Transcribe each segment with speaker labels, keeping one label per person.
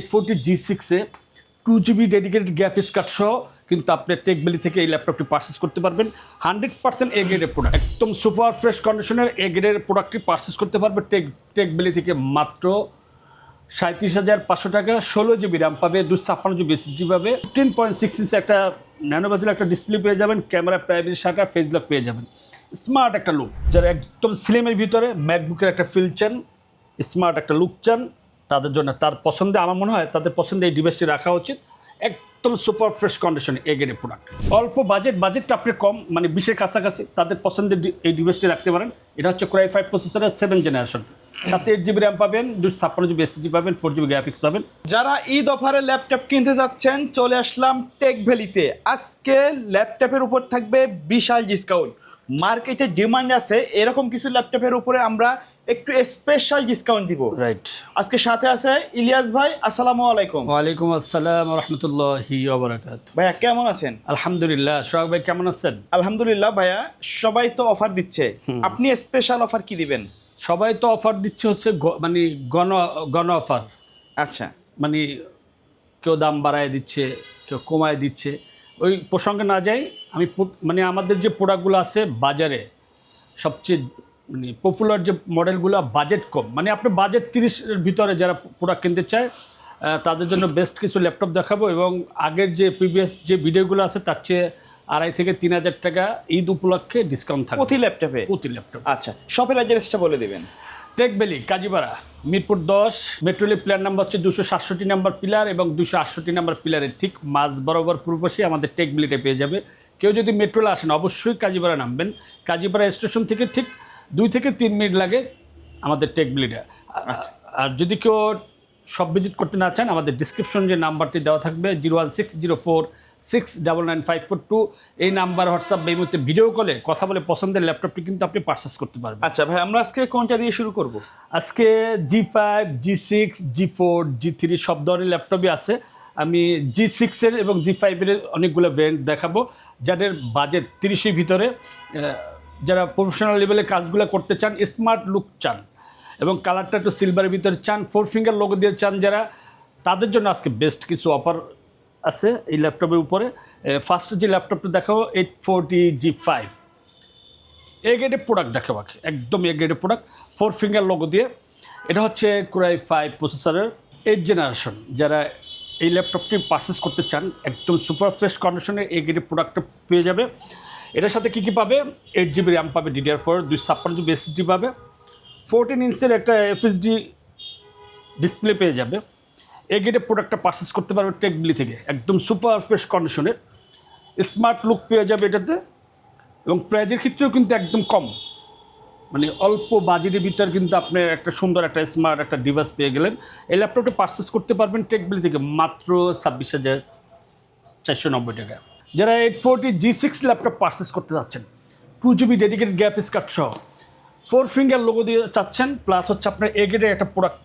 Speaker 1: 840G6-এ 2GB dedicated graphics card সহ কিন্তু আপনি টেকভ্যালি থেকে এই ল্যাপটপটি পারচেস করতে পারবেন। 100% এ গ্রেডের প্রোডাক্ট, একদম সুপার ফ্রেশ কন্ডিশনের এ গ্রেডের প্রোডাক্টটি পারচেস করতে পারবে টেকভ্যালি থেকে মাত্র 37,500 টাকা। 16GB র্যাম পাবে, 256GB SSD পাবে, 15.6 ইঞ্চি একটা ন্যানো বেজেল একটা ডিসপ্লে পেয়ে যাবেন, camera privacy shutter, face lock পেয়ে যাবেন, স্মার্ট একটা লুক। যারা একদম স্লিমের ভিতরে ম্যাকবুকের একটা ফিল চান, স্মার্ট একটা লুক চান, তাদের জন্য তার পছন্দে আমার মনে হয় তাদের পছন্দে এই ডিভাইসটি রাখা উচিত। একদম সুপার ফ্রেশ কন্ডিশনে এ গ্রেডের প্রোডাক্ট, অল্প বাজেটটা আপনি কম মানে 20-এর কাছাকাছি, তাদের পছন্দের এই ডিভাইসটি রাখতে পারেন। এটা হচ্ছে Core i5 প্রসেসরের 7th জেনারেশন, সাথে 8GB র্যাম পাবেন, 256GB SSD পাবেন, 4GB গ্রাফিক্স পাবেন।
Speaker 2: যারা ঈদ অফারে ল্যাপটপ কিনতে যাচ্ছেন চলে আসলাম টেকভ্যালিতে। আজকে ল্যাপটপের উপর থাকবে বিশাল ডিসকাউন্ট। মার্কেটে ডিমান্ড আছে এরকম কিছু ল্যাপটপের উপরে আমরা একটু স্পেশাল ডিসকাউন্ট দিব।
Speaker 1: রাইট,
Speaker 2: আজকে সাথে আছে ইলিয়াস ভাই। আসসালামু আলাইকুম।
Speaker 1: ওয়ালাইকুম আসসালাম রাহমাতুল্লাহি ওয়া বারাকাতুহু।
Speaker 2: ভাইয়া কেমন আছেন?
Speaker 1: আলহামদুলিল্লাহ। সোহাগ ভাই কেমন আছেন?
Speaker 2: আলহামদুলিল্লাহ ভাইয়া। সবাই তো অফার দিচ্ছে, আপনি স্পেশাল অফার কি দিবেন?
Speaker 1: সবাই তো অফার দিচ্ছে, হচ্ছে মানে গণ অফার।
Speaker 2: আচ্ছা,
Speaker 1: মানে কেউ দাম বাড়ায় দিচ্ছে, কেউ কমায় দিচ্ছে, ওই প্রসঙ্গে না যাই। আমি মানে আমাদের যে প্রোডাক্টগুলো আছে বাজারে সবচেয়ে মানে পপুলার যে মডেলগুলো, বাজেট কম, মানে আপনি বাজেট 30-এর ভিতরে যারা প্রোডাক্ট কিনতে চায় তাদের জন্য বেস্ট কিছু ল্যাপটপ দেখাবো। এবং আগের যে প্রিভিয়াস যে ভিডিওগুলো আছে তার চেয়ে 2,500 থেকে 3,000 টাকা ঈদ উপলক্ষে ডিসকাউন্ট থাকবে
Speaker 2: প্রতি ল্যাপটপে। আচ্ছা, শপের অ্যাড্রেসটা বলে দিবেন।
Speaker 1: টেকভ্যালি, কাজীপাড়া, মিরপুর 10, মেট্রোলি প্ল্যান নাম্বার হচ্ছে 267 নাম্বার পিলার এবং 268 নাম্বার পিলারের ঠিক মাঝ বরাবর পূর্ব পাশে আমাদের টেকভ্যালিটা পেয়ে যাবে। কেউ যদি মেট্রোলে আসেন অবশ্যই কাজীপাড়া নামবেন। কাজীপাড়া স্টেশন থেকে ঠিক 2 থেকে 3 মিনিট লাগে আমাদের টেকভ্যালিটা। আর যদি কেউ সব ভিজিট করতে না চান, আমাদের ডিসক্রিপশন যে নাম্বারটি দেওয়া থাকবে 01604699542, এই নাম্বার হোয়াটসঅ্যাপ এই মুহূর্তে ভিডিও কলে কথা বলে পছন্দের ল্যাপটপটি কিন্তু আপনি পারচেস করতে পারবেন।
Speaker 2: আচ্ছা ভাই, আমরা আজকে কোনটা দিয়ে শুরু করব?
Speaker 1: আজকে G5, G6, G4, G3 সব ধরনের ল্যাপটপই আছে। আমি G6-এর এবং G5-এর অনেকগুলো ব্র্যান্ড দেখাবো যাদের বাজেট 30-এর ভিতরে, যারা প্রফেশনাল লেভেলে কাজগুলো করতে চান, স্মার্ট লুক চান এবং কালারটা একটু সিলভারের ভিতরে চান, 4 ফিঙ্গার লোগো দিয়ে চান যারা, তাদের জন্য আজকে বেস্ট কিছু অফার আছে এই ল্যাপটপের উপরে। ফার্স্ট যে ল্যাপটপটা দেখাবো 840G5, এ গ্রেডের প্রোডাক্ট দেখাবো, একদম এ গ্রেডের প্রোডাক্ট, 4 ফিঙ্গার লোগো দিয়ে। এটা হচ্ছে Core i5 প্রসেসরের 8th জেনারেশন। যারা এই ল্যাপটপটি পারচেস করতে চান একদম সুপার ফ্রেশ কন্ডিশনে এ গ্রেডের প্রোডাক্টটা পেয়ে যাবে। এটার সাথে কী পাবে? 8GB র্যাম পাবে, DDR4, 256GB SSD পাবে, 14 ইঞ্চের একটা FHD ডিসপ্লে পেয়ে যাবে। এ গ্রেডের প্রোডাক্টটা পারচেস করতে পারবে টেকভ্যালি থেকে, একদম সুপার ফ্রেশ কন্ডিশনের স্মার্ট লুক পেয়ে যাবে এটাতে। এবং প্রাইজের ক্ষেত্রেও কিন্তু একদম কম, মানে অল্প বাজেটের ভিতরে কিন্তু আপনি একটা সুন্দর একটা স্মার্ট একটা ডিভাইস পেয়ে গেলেন। এই ল্যাপটপটা পারচেস করতে পারবেন টেকভ্যালি থেকে মাত্র 26,490 টাকা। যারা 840G6 ল্যাপটপ পারচেস করতে চাচ্ছেন, 2GB ডেডিকেটেড গ্রাফিক্স কার্ড সহ, 4 ফিঙ্গার লোগো দিয়ে চাচ্ছেন, প্লাস হচ্ছে আপনার এ গ্রেডের একটা প্রোডাক্ট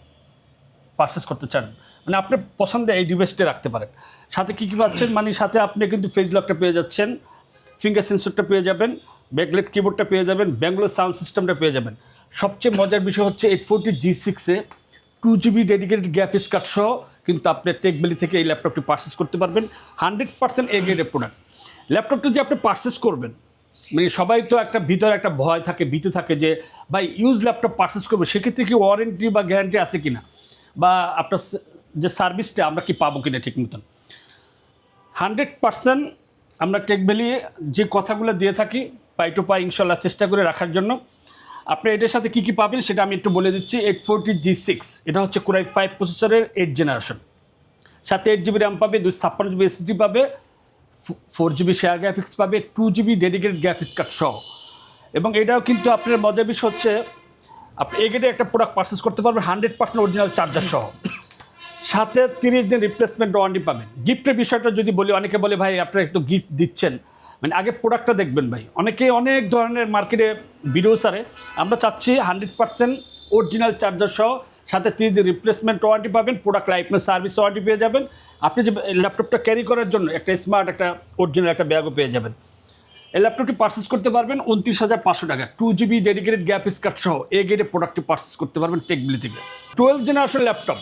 Speaker 1: পারচেস করতে চান, মানে আপনার পছন্দে এই ডিভাইসটা রাখতে পারেন। সাথে কী পাচ্ছেন? মানে সাথে আপনি কিন্তু ফেস লকটা পেয়ে যাচ্ছেন, ফিঙ্গার সেন্সরটা পেয়ে যাবেন, ব্যাকলাইট কিবোর্ডটা পেয়ে যাবেন, ব্যাঙ্গালোর সাউন্ড সিস্টেমটা পেয়ে যাবেন। সবচেয়ে মজার বিষয় হচ্ছে 840G6-এ 2GB ডেডিকেটেড গ্রাফিক্স কার্ড সহ কিন্তু আপনি টেকভ্যালি থেকে এই ল্যাপটপটি পারচেস করতে পারবেন। 100% এ গ্রেডের প্রোডাক্ট। ল্যাপটপটা যে আপনি পারচেস করবেন, মানে সবাই তো একটা ভিতরে একটা ভয় থাকে, ভীতি থাকে যে ভাই ইউজ ল্যাপটপ পারচেস করবো, সেক্ষেত্রে কি ওয়ারেন্টি বা গ্যারান্টি আছে কি না, বা আপনার যে সার্ভিসটা আমরা কি পাবো কিনা ঠিক মতন। 100% আমরা টেকভ্যালি যে কথাগুলো দিয়ে থাকি পাই টু পাই ইনশাল্লাহ চেষ্টা করে রাখার জন্য। আপনি এটার সাথে কী কী পাবেন সেটা আমি একটু বলে দিচ্ছি। 840G6, এটা হচ্ছে Core i5 প্রসেসরের 8th জেনারেশন, সাথে 8GB র্যাম পাবে, 256GB SSD পাবে, 4GB শেয়ার গ্রাফিক্স পাবে, 2GB ডেডিকেটেড গ্রাফিক্স কার্ড সহ। এবং এটাও কিন্তু আপনার মজার বিষয় হচ্ছে আপনি এ গ্রেডে একটা প্রোডাক্ট পারচেস করতে পারবেন 100% অরিজিনাল চার্জার সহ, সাথে 30 দিন রিপ্লেসমেন্ট ওয়ারেন্টি পাবেন। গিফটের বিষয়টা যদি বলি, অনেকে বলে ভাই আপনারা একটু গিফট দিচ্ছেন, মানে আগে প্রোডাক্টটা দেখবেন ভাই। অনেকে অনেক ধরনের মার্কেটে ভিডিও সারে, আমরা চাচ্ছি 100% অরিজিনাল চার্জার সহ, সাথে 30 দিন রিপ্লেসমেন্ট ওয়ারেন্টি পাবেন, প্রোডাক্ট লাইফটাইম সার্ভিস ওয়ারেন্টি পেয়ে যাবেন। আপনি যে ল্যাপটপটা ক্যারি করার জন্য একটা স্মার্ট একটা অরিজিনাল একটা ব্যাগও পেয়ে যাবেন। এই ল্যাপটপটি পারচেস করতে পারবেন 29,500 টাকা, 2GB ডেডিকেটেড গ্রাফিক্স কার্ড সহ এ গ্রেডের প্রোডাক্টটি পারচেস করতে পারবেন টেকভ্যালি থেকে। 12th জেনারেশন ল্যাপটপ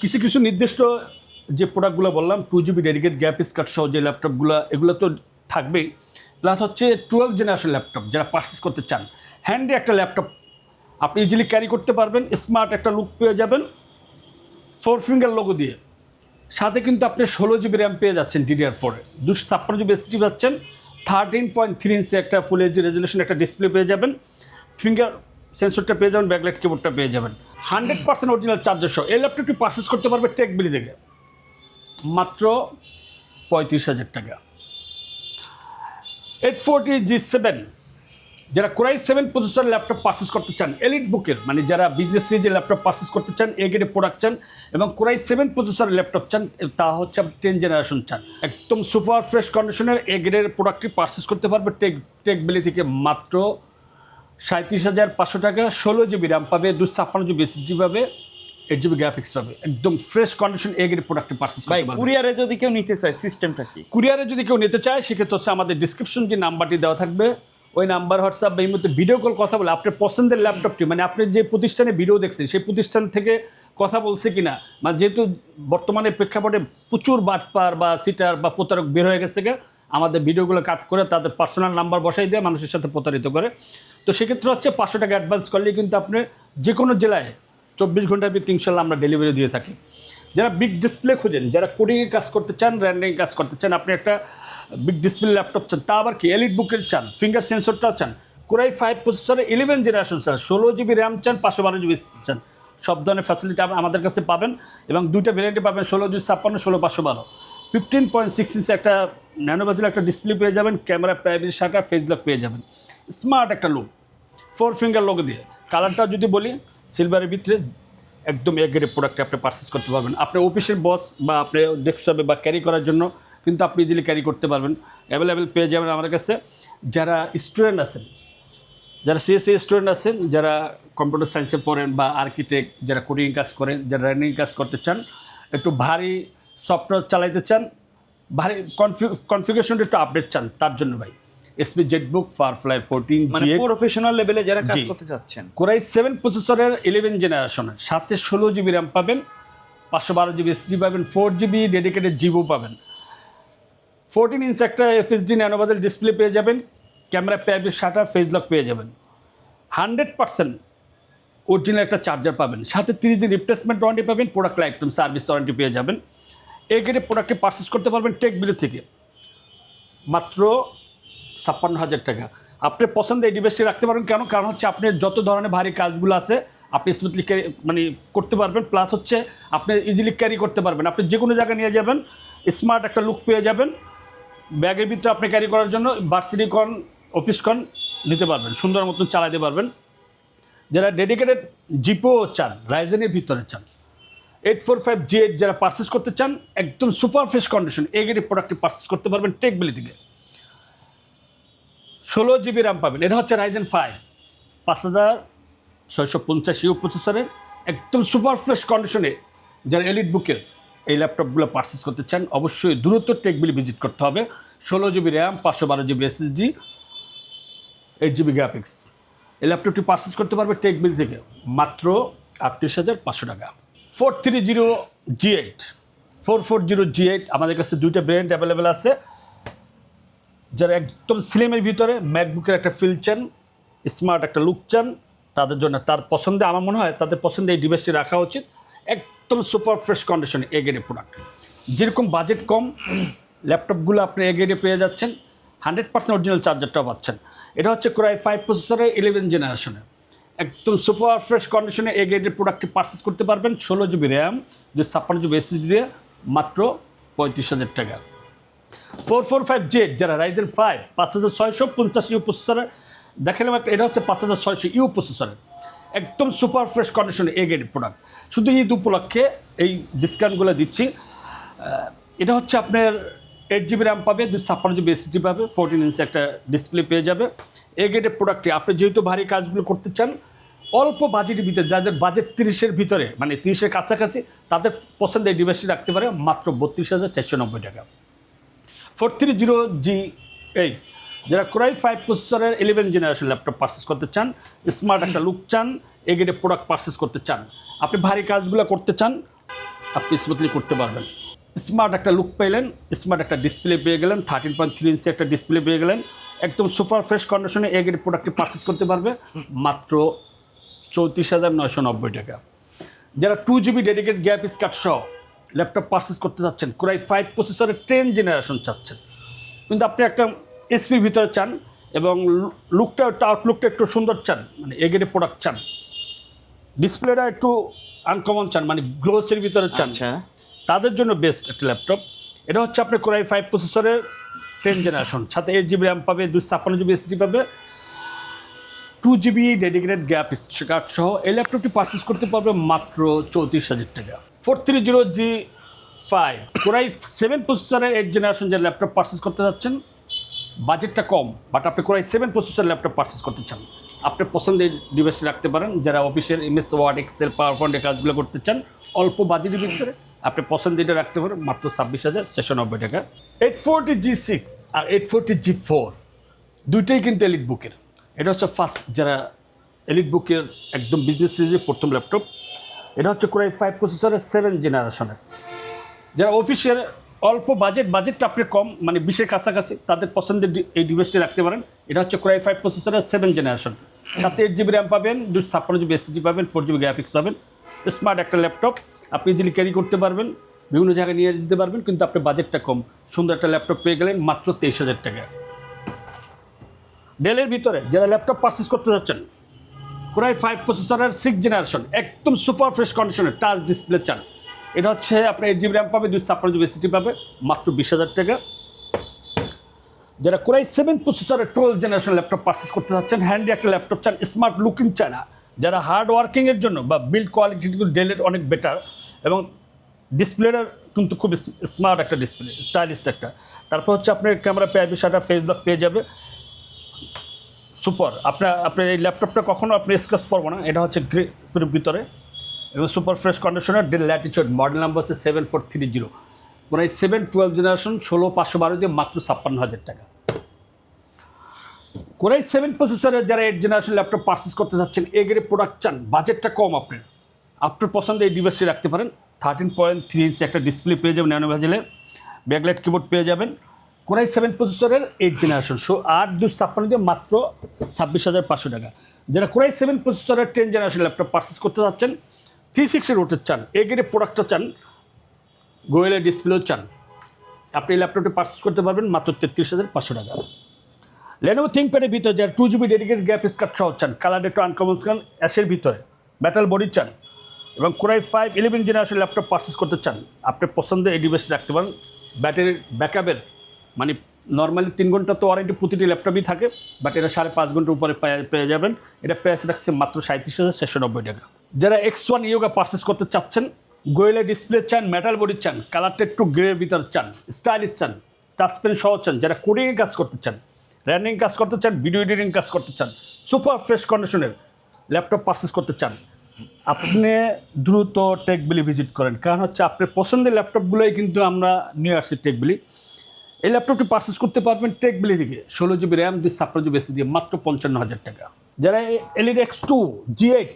Speaker 1: কিছু কিছু নির্দিষ্ট যে প্রোডাক্টগুলো বললাম 2GB ডেডিকেট গ্রাফিক্স কার্ড সহ যে ল্যাপটপগুলো এগুলো তো থাকবেই, প্লাস হচ্ছে 12 জেনারেশন ল্যাপটপ যারা পারচেস করতে চান, হ্যান্ডে একটা ল্যাপটপ আপনি ইজিলি ক্যারি করতে পারবেন, স্মার্ট একটা লুক পেয়ে যাবেন 4 ফিঙ্গার লোগো দিয়ে। সাথে কিন্তু আপনি 16GB র্যাম পেয়ে যাচ্ছেন DDR4 এ, 256GB SSD পাচ্ছেন, 13.3 ইঞ্চি একটা ফুল এইচডি রেজলিউশন একটা ডিসপ্লে পেয়ে যাবেন, ফিঙ্গার সেন্সরটা পেয়ে যাবেন, ব্যাকলাইট কিবোর্ডটা পেয়ে যাবেন, 100% অরিজিনাল চার্জার সহ। এই ল্যাপটপটি পারচেস করতে পারবে টেকবিলি থেকে মাত্র 35,000 টাকা। 840G7 যারা কোরাই 7 প্রসেসর ল্যাপটপ পারচেস করতে চান, এলিট বুকের মানে যারা বিজনেস সিরিজের ল্যাপটপ পারচেস করতে চান, এ গ্রেডের প্রোডাক্ট চান এবং কোরাই 7 প্রসেসর ল্যাপটপ চান, তা হচ্ছে 10 জেনারেশন চান, একদম সুপার ফ্রেশ কন্ডিশনের এ গ্রেডের প্রোডাক্টটি পারচেস করতে পারবে টেকবিলি থেকে মাত্র 37,500 টাকা। 16GB র্যাম পাবে, 256GB SSD পাবে, 8GB গ্রাফিক্স পাবে, একদম ফ্রেশ কন্ডিশন এ গ্রেড প্রোডাক্টটি পারচেস করতে পারবে।
Speaker 2: কুরিয়ারে যদি কেউ নিতে চায় সিস্টেমটা কি?
Speaker 1: কুরিয়ারে যদি কেউ নিতে চায় সেক্ষেত্রে হচ্ছে আমাদের ডিসক্রিপশন যে নাম্বারটি দেওয়া থাকবে ওই নাম্বার হোয়াটসঅ্যাপ বা এই মধ্যে ভিডিও কল কথা বলে আপনার পছন্দের ল্যাপটপটি মানে আপনি যে প্রতিষ্ঠানে ভিডিও দেখছেন সেই প্রতিষ্ঠান থেকে কথা বলছে কিনা, মানে যেহেতু বর্তমানে প্রেক্ষাপটে প্রচুর বাটপার বা সিটার বা প্রতারক বের হয়ে গেছে আমাদের ভিডিওগুলো কাট করে তাদের পার্সোনাল নাম্বার বসাই দিয়ে মানুষের সাথে প্রতারিত করে। তো সেক্ষেত্রে হচ্ছে 500 টাকা অ্যাডভান্স করলেই কিন্তু আপনি যে কোনো জেলায় 24 ঘন্টার ভিতরে 300 আমরা ডেলিভারি দিয়ে থাকি। যারা বিগ ডিসপ্লে খোঁজেন, যারা কোডিংয়ে কাজ করতে চান, র্যান্ডিং কাজ করতে চান, আপনি একটা বিগ ডিসপ্লে ল্যাপটপ চান, তা আবার কি এলিট বুকের চান, ফিঙ্গার সেন্সরটাও চান, কোরাই 5 প্রসেসরে 11 জেনারেশন চান, 16GB র্যাম চান, 512GB SSD চান, সব ধরনের ফ্যাসিলিটি আমাদের কাছে পাবেন এবং দুইটা ভ্যারিয়েন্টে পাবেন, 16/256, 16/512। 15.6 ইঞ্চি একটা ন্যানো বেজেল একটা ডিসপ্লে পেয়ে যাবেন, camera privacy shutter, face lock পেয়ে যাবেন, স্মার্ট একটা লুক 4 ফিঙ্গার লোগো দিয়ে। কালারটাও যদি বলি সিলভারের ভিতরে একদম এক গ্রেড প্রোডাক্ট আপনি পারচেস করতে পারবেন। আপনার অফিসের বস বা আপনি ডেস্কটপে বা ক্যারি করার জন্য কিন্তু আপনি ইজিলি ক্যারি করতে পারবেন, অ্যাভেলেবেল পেয়ে যাবেন আমাদের কাছে। যারা স্টুডেন্ট আছেন, যারা সিএসসি স্টুডেন্ট আছেন, যারা কম্পিউটার সায়েন্সে পড়েন বা আর্কিটেক্ট, যারা কোডিং কাজ করেন, যারা রানিং কাজ করতে চান, একটু ভারী সফটওয়্যার চালাইতে চান, ভারী কনফিগারেশনটা একটু আপডেট চান, তার জন্য ভাই এসপি জেটবুক ফায়ারফ্লাই 14
Speaker 2: মানে প্রফেশনাল লেভেলে যারা কাজ করতে চাচ্ছেন,
Speaker 1: কোরাই 7 প্রসেসরের 11 জেনারেশনের সাথে 16GB র্যাম পাবেন, 512GB SSD পাবেন, 4GB ডেডিকেটেড জিবো পাবেন, 14 ইঞ্চ একটা FHD ন্যানো বেজেল ডিসপ্লে পেয়ে যাবেন, camera privacy shutter, face lock পেয়ে যাবেন, 100% অরিজিনাল একটা চার্জার পাবেন, সাথে 30 দিন রিপ্লেসমেন্ট ওয়ারেন্টি পাবেন, product life time service warranty পেয়ে যাবেন। এই গ্রেডের প্রোডাক্টে পারচেস করতে পারবেন টেকবিলি থেকে মাত্র 56,000 টাকা। আপনার পছন্দের এই ডিভাইসটি রাখতে পারবেন, কারণ হচ্ছে আপনার যত ধরনের ভারী কাজগুলো আছে আপনি স্মুথলি ক্যারি মানে করতে পারবেন, প্লাস হচ্ছে আপনি ইজিলি ক্যারি করতে পারবেন, আপনি যে কোনো জায়গায় নিয়ে যাবেন, স্মার্ট একটা লুক পেয়ে যাবেন, ব্যাগের ভিতরে আপনি ক্যারি করার জন্য ভার্সিটি কন অফিস কন নিতে পারবেন, সুন্দর মতন চালাতে পারবেন। যারা ডেডিকেটেড জিপো চান, রাইজেনের ভিতরে চান, 845G8 যারা পারচেস করতে চান, একদম সুপার ফ্রেশ কন্ডিশন এই গ্রেডের প্রোডাক্টটি পারচেস করতে পারবেন টেকবিলি থেকে। 16GB র্যাম পাবেন, এটা হচ্ছে রাইজেন 5 5650U প্রসেসরের একদম সুপার ফ্রেশ কন্ডিশনে যারা এলিট বুকের এই ল্যাপটপগুলো পারচেস করতে চান অবশ্যই দ্রুত টেকবিলি ভিজিট করতে হবে। 16GB RAM, 512GB SSD, 8GB graphics, এই ল্যাপটপটি পারচেস করতে পারবে টেকবিলি থেকে মাত্র 38,500 টাকা। 440G8 আমাদের কাছে দুইটা ব্র্যান্ড অ্যাভেলেবেল আছে। যারা একদম স্লিমের ভিতরে ম্যাকবুকের একটা ফিল চান, স্মার্ট একটা লুক চান, তাদের জন্য তার পছন্দে আমার মনে হয় তাদের পছন্দে এই ডিভাইসটি রাখা উচিত। একদম সুপার ফ্রেশ কন্ডিশনে এ গ্রেডের প্রোডাক্ট, যেরকম বাজেট কম ল্যাপটপগুলো আপনি এ গ্রেডে পেয়ে যাচ্ছেন, 100% অরিজিনাল চার্জারটাও পাচ্ছেন। এটা হচ্ছে কোরাই 5 প্রসেসরের 11 জেনারেশনের একদম সুপার ফ্রেশ কন্ডিশনে এ গ্রেডের প্রোডাক্টটি পারচেস করতে পারবেন 16GB র্যাম, 256GB SSD দিয়ে মাত্র 35,000 টাকা। 445G8 যারা রাইজেন 5 5650U প্রসেসরের দেখালাম একটা, এটা হচ্ছে 5600U প্রসেসরের একদম সুপার ফ্রেশ কন্ডিশনে এ গ্রেডের প্রোডাক্ট। শুধু ঈদ উপলক্ষে এই ডিসকাউন্টগুলো দিচ্ছি। এটা হচ্ছে আপনার 8GB র্যাম পাবে, 256GB SSD পাবে, 14 ইঞ্চি একটা ডিসপ্লে পেয়ে যাবে। এ গ্রেডের প্রোডাক্টটি আপনি যেহেতু ভারী কাজগুলো করতে চান অল্প বাজেটের ভিতরে, যাদের বাজেট 30-এর ভিতরে মানে 30-এর কাছাকাছি, তাদের পছন্দের ডিভাইসটি রাখতে পারে মাত্র 32,490 টাকা। 430G8 যারা কোরাই 5 প্রসেসরের 11 জেনারেশন ল্যাপটপ পারচেস করতে চান, স্মার্ট একটা লুক চান, এ গ্রেডের প্রোডাক্ট পারচেস করতে চান, আপনি ভারী কাজগুলো করতে চান, আপনি স্মুথলি করতে পারবেন। স্মার্ট একটা লুক পেলেন, স্মার্ট একটা ডিসপ্লে পেয়ে গেলেন, 13.3 ইঞ্চি একটা ডিসপ্লে পেয়ে গেলেন, একদম সুপার ফ্রেশ কন্ডিশনে এ গ্রেড প্রোডাক্টটি পারচেস করতে পারবে মাত্র 34,990 টাকা। যারা 2GB ডেডিকেট গ্রাফিক্স কার্ড সহ ল্যাপটপ পারচেস করতে চাচ্ছেন, কোরাই 5 প্রসেসরের 10 জেনারেশন চাচ্ছেন, কিন্তু আপনি একটা এসপির ভিতরে চান এবং লুকটা একটু আউটলুকটা একটু সুন্দর চান, মানে এ গ্রেড প্রোডাক্ট চান, ডিসপ্লেটা একটু আনকমন চান, মানে গ্লোসের ভিতরে চান, তাদের জন্য বেস্ট একটা ল্যাপটপ। এটা হচ্ছে আপনার কোরাই 5 প্রসেসরের 10 জেনারেশন, সাথে 8GB র্যাম পাবে, 256GB এসএসডি পাবে, 2GB ডেডিকেটেড গ্রাফিক্স কার্ড সহ এই ল্যাপটপটি পারচেস করতে পারবে মাত্র 34,000 টাকা। 430G5 কোরাই 7 প্রসেসরের 8 জেনারেশন যে ল্যাপটপ পারচেস করতে যাচ্ছেন, বাজেটটা কম, বাট আপনি কোরাই 7 প্রসেসর ল্যাপটপ পারচেস করতে চান, আপনি পছন্দের ডিভাইসটি রাখতে পারেন। যারা অফিসের এমএস ওয়ার্ড, এক্সেল, পাওয়ার পয়েন্টের কাজগুলো করতে চান অল্প বাজেটের ভিতরে, আপনি পছন্দের রাখতে পারেন মাত্র 26,490 টাকা। 840G6 আর 840G4 দুইটাই কিন্তু এলিট বুকের। এটা হচ্ছে ফার্স্ট যারা এলিট বুকের একদম বিজনেস সিরিজের প্রথম ল্যাপটপ। এটা হচ্ছে কোরাই 5 প্রসেসরের 7 জেনারেশনের। যারা অফিসের অল্প বাজেটটা আপনি কম, মানে 20-এর কাছাকাছি, তাদের পছন্দের এই ডিভাইসটি রাখতে পারেন। এটা হচ্ছে কোরাই 5 প্রসেসরের 7 জেনারেশন, সাথে 8GB র্যাম পাবেন, 256GB এসএসডি পাবেন, 4GB গ্রাফিক্স পাবেন। স্মার্ট একটা ল্যাপটপ, আপনি ইজিলি ক্যারি করতে পারবেন, বিভিন্ন জায়গায় নিয়ে যেতে পারবেন, কিন্তু আপনার বাজেটটা কম। সুন্দর একটা ল্যাপটপ পেয়ে গেলেন মাত্র 23,000 টাকা। ডেলের ভিতরে যারা ল্যাপটপ পারচেস করতে যাচ্ছেন, কোরাই 5 প্রসেসরের 6 জেনারেশন একদম সুপার ফ্রেশ কন্ডিশনে টাচ ডিসপ্লে চান, এটা হচ্ছে আপনার 8GB র্যাম পাবে, 256GB এসএসডি পাবে, মাত্র 20,000 টাকা। যারা কোরাই 7 প্রসেসরের 12 জেনারেশন ল্যাপটপ পারচেস করতে যাচ্ছেন, হ্যান্ডি একটা ল্যাপটপ চান, স্মার্ট লুকিং চান না, যারা হার্ড ওয়ার্কিংয়ের জন্য বা বিল্ড কোয়ালিটি কিন্তু ডেলের অনেক বেটার, এবং ডিসপ্লেটার কিন্তু খুব স্মার্ট একটা ডিসপ্লে, স্টাইলিশ একটা। তারপর হচ্ছে আপনার ক্যামেরা পেয়ে বিষয়টা ফেস লক পেয়ে যাবে, সুপার। আপনার এই ল্যাপটপটা কখনো আপনি স্ক্র্যাচ পড়বো না, এটা হচ্ছে গ্রে ভিতরে এবং super fresh conditioner. Del Latitude, model number হচ্ছে 7430। কোরাই 7 12 জেনারেশন 16512 দিয়ে মাত্র 56,000 টাকা। কোরাই 7 প্রসেসরের যারা 8 জেনারেশন ল্যাপটপ পারচেস করতে যাচ্ছেন, এ গ্রেড প্রোডাক্ট চান, বাজেটটা কম, আপনার পছন্দের এই ডিভাইসটি রাখতে পারেন। 13.3 ইঞ্চি একটা ডিসপ্লে পেয়ে যাবেন, ন্যানো ভেজেলে ব্যাকলাইট কিবোর্ড পেয়ে যাবেন। কোরাই 7 প্রসেসরের 8 জেনারেশন 8/256 দিয়ে মাত্র 26,500 টাকা। যারা কোরাই 7 প্রসেসরের 10 জেনারেশন ল্যাপটপ পারচেস করতে যাচ্ছেন, 360 রোটের চান, এ গ্রেড প্রোডাক্টটা চান, গোয়েলের ডিসপ্লেও চান, আপনি এই ল্যাপটপটি পারচেস করতে পারবেন মাত্র 33,500 টাকা। লেনোভো থিংকপ্যাডের ভিতরে যারা 2GB ডেডিকেটেড গ্রাফিক্স কার্ড সহ চান, কালার একটু আনকমন চান, অ্যাশের ভিতরে মেটাল বডি চান, এবং কোরাই 5 11 জেনারেশন ল্যাপটপ পারচেস করতে চান, আপনার পছন্দের এই ডিভাইসটি রাখতে পারেন। ব্যাটারির ব্যাকআপের মানে নর্মালি 3 ঘন্টা তো ওয়ারেন্টি প্রতিটি ল্যাপটপই থাকে, বাট এটা 5.5 ঘন্টার উপরে পেয়ে যাবেন। এটা প্রাইস রাখছে মাত্র 37,490 টাকা। যারা X1 ইয়োগা পারচেস করতে চাচ্ছেন, গোয়েলের ডিসপ্লে চান, মেটাল বডি চান, কালারটা একটু গ্রে ভিতর চান, স্টাইলিশ চান, টাচ পেন সহ চান, যারা কোডিংয়ে কাজ করতে চান, র্যান্ডিং কাজ করতে চান, ভিডিও এডিটিং কাজ করতে চান, সুপার ফ্রেশ কন্ডিশনের ল্যাপটপ পারচেস করতে চান, আপনি দ্রুত টেকবিলি ভিজিট করেন, কারণ হচ্ছে আপনার পছন্দের ল্যাপটপগুলোই কিন্তু আমরা নিয়ে আসছি টেকবিলি। এই ল্যাপটপটি পারচেস করতে পারবেন টেকবিলি থেকে 16GB র্যাম, 256GB এসএসডি দিয়ে মাত্র 55,000 টাকা। যারা এলইড X2 G8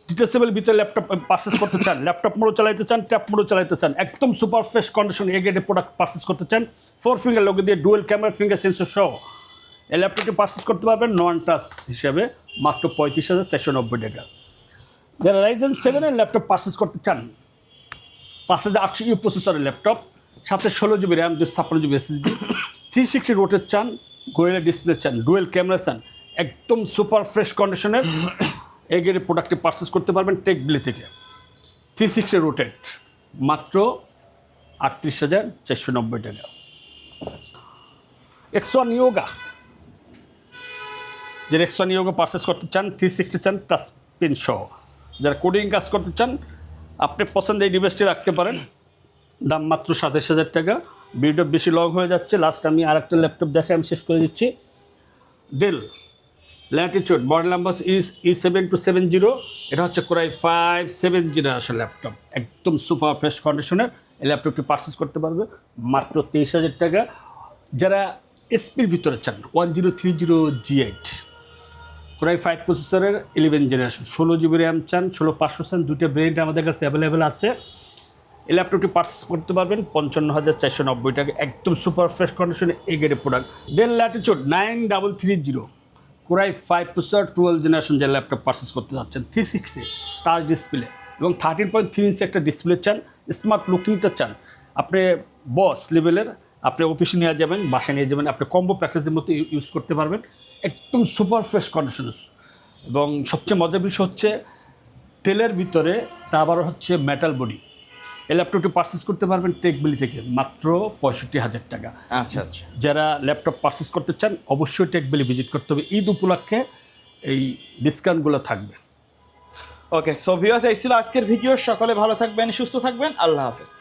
Speaker 1: ডিটেচেবল ভিতরে ল্যাপটপ পারচেস করতে চান, ল্যাপটপ মোডও চালাইতে চান, ট্যাব মোডও চালাইতে চান, একদম সুপার ফ্রেশ কন্ডিশন এ গ্রেডের প্রোডাক্ট পারচেস করতে চান, 4 ফিঙ্গার লোগো দিয়ে ডুয়েল ক্যামেরা ফিঙ্গার সেন্সর সহ এই ল্যাপটপটি পারচেস করতে পারবেন নন টাচ হিসেবে মাত্র 35,490 টাকা। যারা রাইজেন 7 ল্যাপটপ পারচেস করতে চান, 5800U প্রসেসরের ল্যাপটপ, সাথে 16GB র্যাম, 256GB এসএসডি, 360 রোটের চান, গোয়েলের ডিসপ্লে চান, ডুয়েল ক্যামেরা চান, একদম সুপার ফ্রেশ কন্ডিশনের এই গ্রেডের প্রোডাক্টটি পারচেস করতে পারবেন টেকবিলি থেকে। 360 রোটেড মাত্র 38,490 টাকা। X1 ইয়োগা, যারা X1 ইয়োগা পারচেস করতে চান, 360 চান, টাচ পেন সহ, যারা কোডিং কাজ করতে চান, আপনি পছন্দের এই ডিভাইসটি রাখতে পারেন, দাম মাত্র 27,000 টাকা। ভিডিও বেশি লং হয়ে যাচ্ছে, লাস্ট আমি আরেকটা ল্যাপটপ দেখে আমি শেষ করে দিচ্ছি। Del Latitude, model number E7270, এটা হচ্ছে কোরাই 5 7 জেনারেশন ল্যাপটপ, একদম সুপার ফ্রেশ কন্ডিশনের এই ল্যাপটপটি পারচেস করতে পারবে মাত্র 23,000 টাকা। যারা এসপির ভিতরে চান, 1030G8 কোরাই 5 প্রসেসরের 11 জেনারেশন, 16GB র্যাম চান, 16500 চান, দুটো ভেরিয়েন্ট আমাদের কাছে অ্যাভেলেবেল আছে। এই ল্যাপটপটি পারচেস করতে পারবেন 55,490 টাকা, একদম সুপার ফ্রেশ কন্ডিশনে এই গ্রেডের product. Del Latitude 9330 core i 5 processor 12 generation যে ল্যাপটপ পারচেস করতে যাচ্ছেন, 360 টাচ ডিসপ্লে এবং 13.3 ইঞ্চি একটা ডিসপ্লে চান, স্মার্ট লুকিংটা চান, আপনি বস লেভেলের, আপনি অফিসে নিয়ে যাবেন, বাসায় নিয়ে যাবেন, আপনি কম্বো প্যাকেজের মতো ইউজ করতে পারবেন, একদম সুপার ফ্রেশ কন্ডিশন। এবং সবচেয়ে মজার বিষয় হচ্ছে তেলের ভিতরে, তা আবার হচ্ছে মেটাল বডি। এই ল্যাপটপটি পারচেস করতে পারবেন টেকবিলি থেকে মাত্র 65,000 টাকা।
Speaker 2: আচ্ছা আচ্ছা,
Speaker 1: যারা ল্যাপটপ পারচেস করতে চান অবশ্যই টেকবিলি ভিজিট করতে হবে, ঈদ উপলক্ষে এই ডিসকাউন্টগুলো থাকবে।
Speaker 2: ওকে, সো ভিউয়ার্স, এই ছিল আজকের ভিডিও। সকলে ভালো থাকবেন, সুস্থ থাকবেন, আল্লাহ হাফেজ।